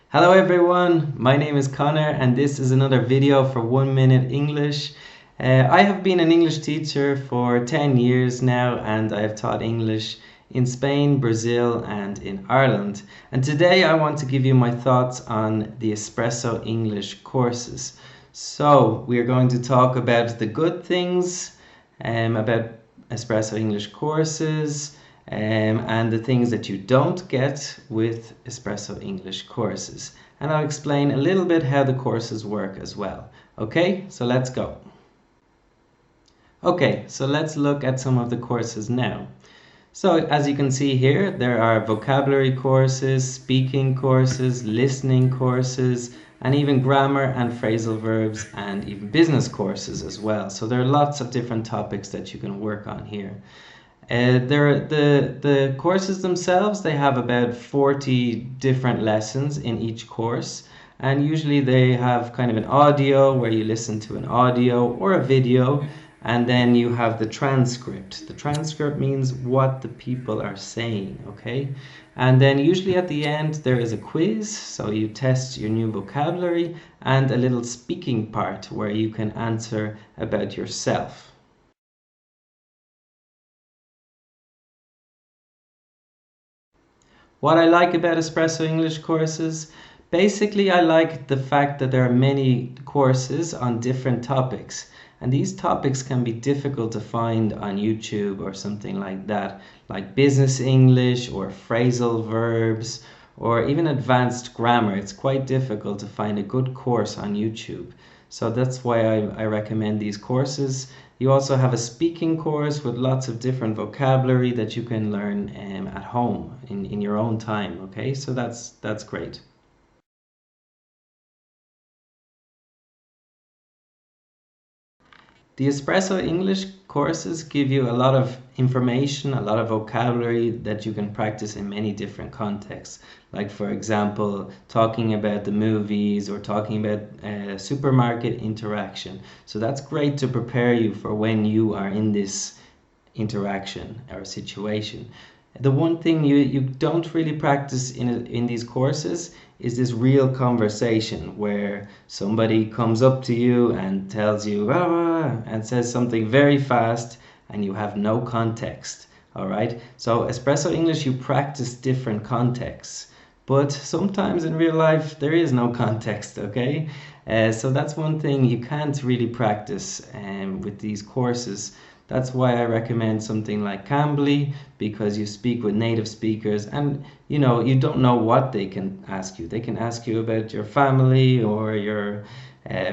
Hello everyone, my name is Connor and this is another video for 1 Minute English. I have been an English teacher for 10 years now and I have taught English in Spain, Brazil and in Ireland. And today I want to give you my thoughts on the Espresso English courses. So we are going to talk about the good things about Espresso English courses, and the things that you don't get with Espresso English courses. And I'll explain a little bit how the courses work as well. Okay, so let's go. Okay, so let's look at some of the courses now. So as you can see here, there are vocabulary courses, speaking courses, listening courses, and even grammar and phrasal verbs and even business courses as well. So there are lots of different topics that you can work on here. The courses themselves, they have about 40 different lessons in each course, and usually they have kind of an audio where you listen to an audio or a video, and then you have the transcript. The transcript means what the people are saying, okay? And then usually at the end there is a quiz, so you test your new vocabulary, and a little speaking part where you can answer about yourself. What I like about Espresso English courses, basically I like the fact that there are many courses on different topics. And these topics can be difficult to find on YouTube or something like that, like business English or phrasal verbs or even advanced grammar. It's quite difficult to find a good course on YouTube. So that's why I recommend these courses. You also have a speaking course with lots of different vocabulary that you can learn at home in your own time, okay? So that's great. The Espresso English courses give you a lot of information, a lot of vocabulary that you can practice in many different contexts. Like, for example, talking about the movies or talking about supermarket interaction. So that's great to prepare you for when you are in this interaction or situation. The one thing you don't really practice in these courses is this real conversation where somebody comes up to you and tells you and says something very fast and you have no context. All right, so Espresso English, you practice different contexts, but sometimes in real life there is no context, okay? So that's one thing you can't really practice with these courses. That's why I recommend something like Cambly, because you speak with native speakers and you don't know what they can ask you. They can ask you about your family or your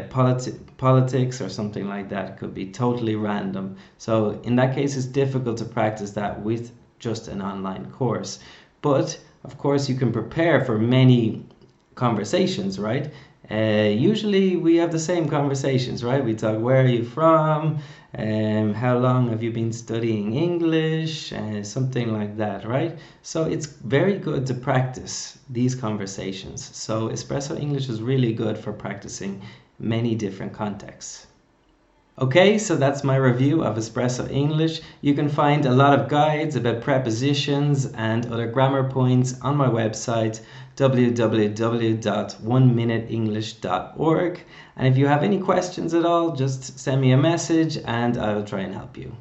politics or something like that. It could be totally random. So in that case, it's difficult to practice that with just an online course. But of course, you can prepare for many conversations, right? Usually we have the same conversations, right? We talk, where are you from? How long have you been studying English? Something like that, right? So it's very good to practice these conversations. So Espresso English is really good for practicing many different contexts. Okay, so that's my review of Espresso English. You can find a lot of guides about prepositions and other grammar points on my website www.oneminuteenglish.org. And if you have any questions at all, just send me a message and I will try and help you.